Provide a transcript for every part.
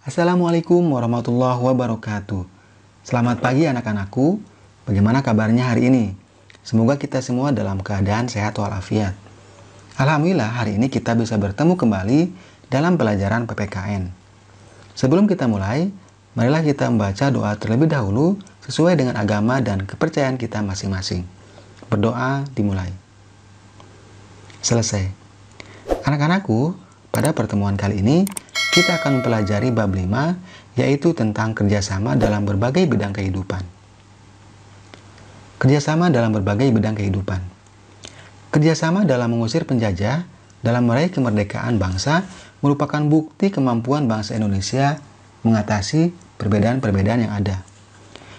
Assalamualaikum warahmatullahi wabarakatuh. Selamat pagi anak-anakku. Bagaimana kabarnya hari ini? Semoga kita semua dalam keadaan sehat walafiat. Alhamdulillah hari ini kita bisa bertemu kembali dalam pelajaran PPKN. Sebelum kita mulai, marilah kita membaca doa terlebih dahulu sesuai dengan agama dan kepercayaan kita masing-masing. Berdoa dimulai. Selesai. Anak-anakku, pada pertemuan kali ini kita akan mempelajari bab 5, yaitu tentang kerjasama dalam berbagai bidang kehidupan. Kerjasama dalam berbagai bidang kehidupan. Kerjasama dalam mengusir penjajah, dalam meraih kemerdekaan bangsa, merupakan bukti kemampuan bangsa Indonesia mengatasi perbedaan-perbedaan yang ada.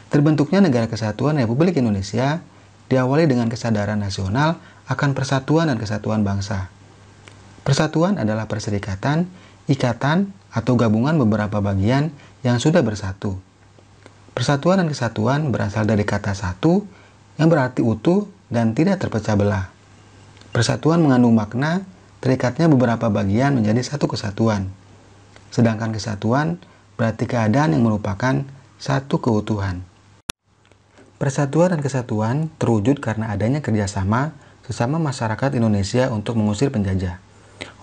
Terbentuknya Negara Kesatuan Republik Indonesia diawali dengan kesadaran nasional akan persatuan dan kesatuan bangsa. Persatuan adalah perserikatan, ikatan, atau gabungan beberapa bagian yang sudah bersatu. Persatuan dan kesatuan berasal dari kata satu yang berarti utuh dan tidak terpecah belah. Persatuan mengandung makna terikatnya beberapa bagian menjadi satu kesatuan. Sedangkan kesatuan berarti keadaan yang merupakan satu keutuhan. Persatuan dan kesatuan terwujud karena adanya kerjasama sesama masyarakat Indonesia untuk mengusir penjajah.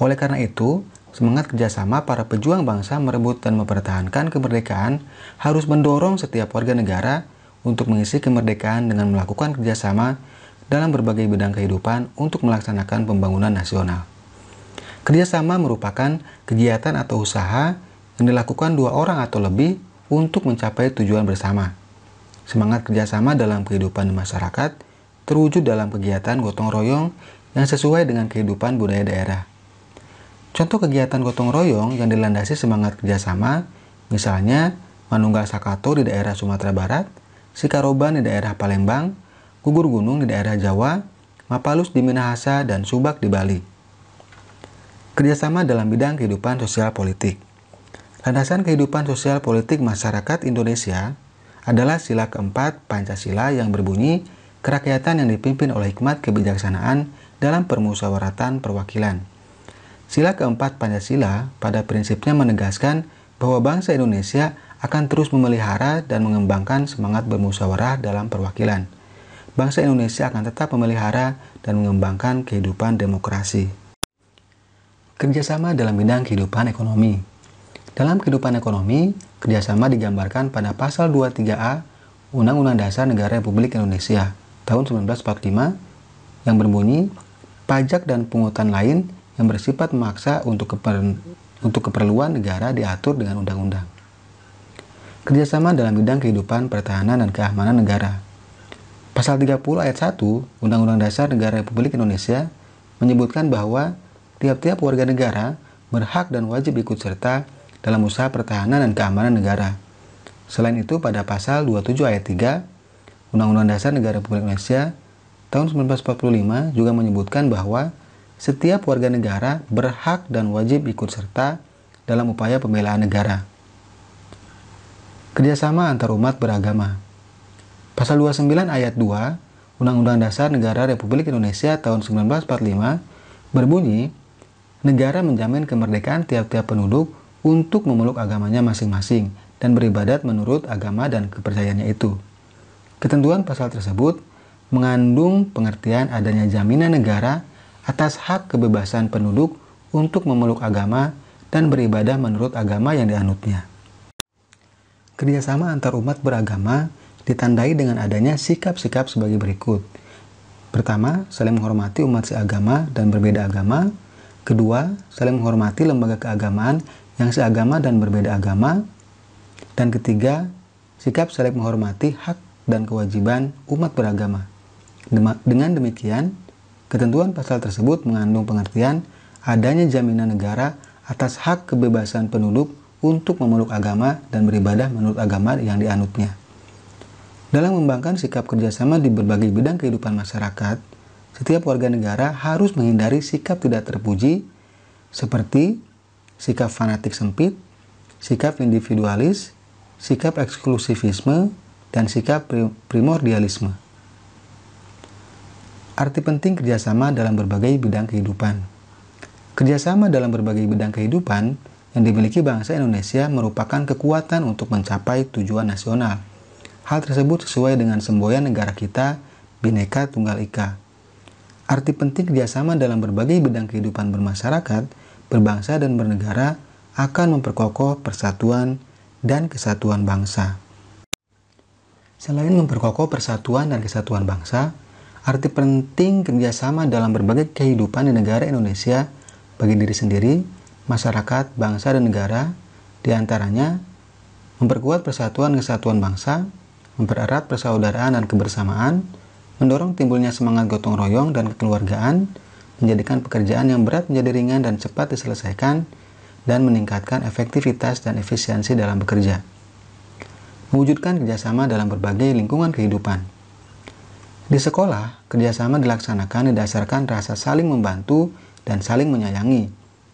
Oleh karena itu, semangat kerjasama para pejuang bangsa merebut dan mempertahankan kemerdekaan harus mendorong setiap warga negara untuk mengisi kemerdekaan dengan melakukan kerjasama dalam berbagai bidang kehidupan untuk melaksanakan pembangunan nasional. Kerjasama merupakan kegiatan atau usaha yang dilakukan dua orang atau lebih untuk mencapai tujuan bersama. Semangat kerjasama dalam kehidupan masyarakat terwujud dalam kegiatan gotong royong yang sesuai dengan kehidupan budaya daerah. Contoh kegiatan gotong royong yang dilandasi semangat kerjasama, misalnya Manunggal Sakato di daerah Sumatera Barat, Sikaroban di daerah Palembang, Gugur Gunung di daerah Jawa, Mapalus di Minahasa, dan Subak di Bali. Kerjasama dalam bidang kehidupan sosial politik. Landasan kehidupan sosial politik masyarakat Indonesia adalah sila keempat Pancasila yang berbunyi kerakyatan yang dipimpin oleh hikmat kebijaksanaan dalam permusyawaratan perwakilan. Sila keempat Pancasila pada prinsipnya menegaskan bahwa bangsa Indonesia akan terus memelihara dan mengembangkan semangat bermusyawarah dalam perwakilan. Bangsa Indonesia akan tetap memelihara dan mengembangkan kehidupan demokrasi. Kerjasama dalam bidang kehidupan ekonomi. Dalam kehidupan ekonomi, kerjasama digambarkan pada pasal 23A Undang-Undang Dasar Negara Republik Indonesia tahun 1945 yang berbunyi, pajak dan pungutan lain yang bersifat memaksa untuk keperluan negara diatur dengan undang-undang. Kerjasama dalam bidang kehidupan pertahanan dan keamanan negara. Pasal 30 ayat 1 Undang-Undang Dasar Negara Republik Indonesia menyebutkan bahwa tiap-tiap warga negara berhak dan wajib ikut serta dalam usaha pertahanan dan keamanan negara. Selain itu, pada pasal 27 ayat 3 Undang-Undang Dasar Negara Republik Indonesia tahun 1945 juga menyebutkan bahwa setiap warga negara berhak dan wajib ikut serta dalam upaya pembelaan negara. Kerjasama antar umat beragama. Pasal 29 ayat 2 Undang-Undang Dasar Negara Republik Indonesia tahun 1945 berbunyi, negara menjamin kemerdekaan tiap-tiap penduduk untuk memeluk agamanya masing-masing dan beribadat menurut agama dan kepercayaannya itu. Ketentuan pasal tersebut mengandung pengertian adanya jaminan negara atas hak kebebasan penduduk untuk memeluk agama dan beribadah menurut agama yang dianutnya. Kerjasama antar umat beragama ditandai dengan adanya sikap-sikap sebagai berikut. Pertama, saling menghormati umat seagama dan berbeda agama. Kedua, saling menghormati lembaga keagamaan yang seagama dan berbeda agama. Dan ketiga, sikap saling menghormati hak dan kewajiban umat beragama. Dengan demikian, ketentuan pasal tersebut mengandung pengertian adanya jaminan negara atas hak kebebasan penduduk untuk memeluk agama dan beribadah menurut agama yang dianutnya. Dalam mengembangkan sikap kerjasama di berbagai bidang kehidupan masyarakat, setiap warga negara harus menghindari sikap tidak terpuji seperti sikap fanatik sempit, sikap individualis, sikap eksklusivisme, dan sikap primordialisme. Arti penting kerjasama dalam berbagai bidang kehidupan. Kerjasama dalam berbagai bidang kehidupan yang dimiliki bangsa Indonesia merupakan kekuatan untuk mencapai tujuan nasional. Hal tersebut sesuai dengan semboyan negara kita, Bhinneka Tunggal Ika. Arti penting kerjasama dalam berbagai bidang kehidupan bermasyarakat, berbangsa dan bernegara akan memperkokoh persatuan dan kesatuan bangsa. Selain memperkokoh persatuan dan kesatuan bangsa, arti penting kerjasama dalam berbagai kehidupan di negara Indonesia bagi diri sendiri, masyarakat, bangsa, dan negara, diantaranya memperkuat persatuan kesatuan bangsa, mempererat persaudaraan dan kebersamaan, mendorong timbulnya semangat gotong royong dan kekeluargaan, menjadikan pekerjaan yang berat menjadi ringan dan cepat diselesaikan, dan meningkatkan efektivitas dan efisiensi dalam bekerja. Mewujudkan kerjasama dalam berbagai lingkungan kehidupan. Di sekolah, kerjasama dilaksanakan didasarkan rasa saling membantu dan saling menyayangi,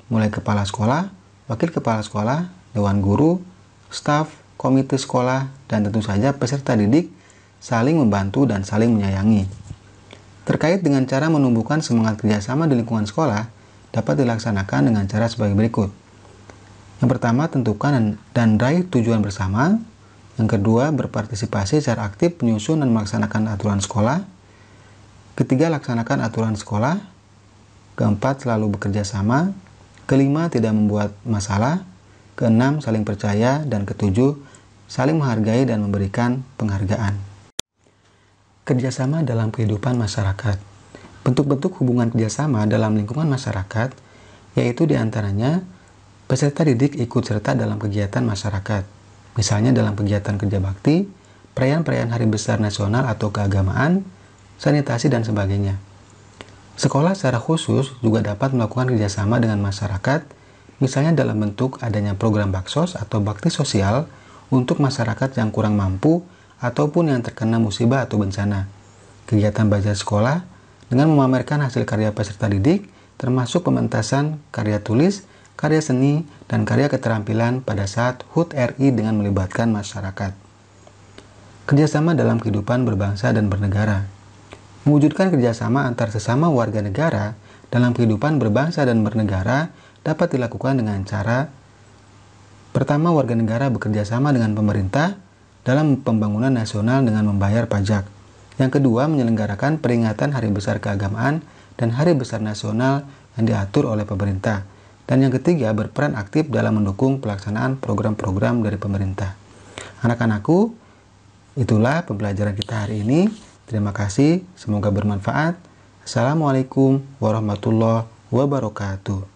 mulai kepala sekolah, wakil kepala sekolah, dewan guru, staf, komite sekolah, dan tentu saja peserta didik saling membantu dan saling menyayangi. Terkait dengan cara menumbuhkan semangat kerjasama di lingkungan sekolah, dapat dilaksanakan dengan cara sebagai berikut. Yang pertama, tentukan dan raih tujuan bersama. Yang kedua, berpartisipasi secara aktif menyusun dan melaksanakan aturan sekolah. Ketiga, laksanakan aturan sekolah. Keempat, selalu bekerja sama. Kelima, tidak membuat masalah. Keenam, saling percaya. Dan ketujuh, saling menghargai dan memberikan penghargaan. Kerjasama dalam kehidupan masyarakat. Bentuk-bentuk hubungan kerjasama dalam lingkungan masyarakat, yaitu diantaranya peserta didik ikut serta dalam kegiatan masyarakat, misalnya dalam kegiatan kerja bakti, perayaan-perayaan hari besar nasional atau keagamaan, sanitasi, dan sebagainya. Sekolah secara khusus juga dapat melakukan kerjasama dengan masyarakat, misalnya dalam bentuk adanya program baksos atau bakti sosial untuk masyarakat yang kurang mampu ataupun yang terkena musibah atau bencana. Kegiatan belajar sekolah dengan memamerkan hasil karya peserta didik, termasuk pementasan karya tulis, karya seni, dan karya keterampilan pada saat HUT RI dengan melibatkan masyarakat. Kerjasama dalam kehidupan berbangsa dan bernegara. Mewujudkan kerjasama antar sesama warga negara dalam kehidupan berbangsa dan bernegara dapat dilakukan dengan cara: pertama, warga negara bekerja sama dengan pemerintah dalam pembangunan nasional dengan membayar pajak. Yang kedua, menyelenggarakan peringatan Hari Besar Keagamaan dan Hari Besar Nasional yang diatur oleh pemerintah. Dan yang ketiga, berperan aktif dalam mendukung pelaksanaan program-program dari pemerintah. Anak-anakku, itulah pembelajaran kita hari ini. Terima kasih, semoga bermanfaat. Assalamualaikum warahmatullahi wabarakatuh.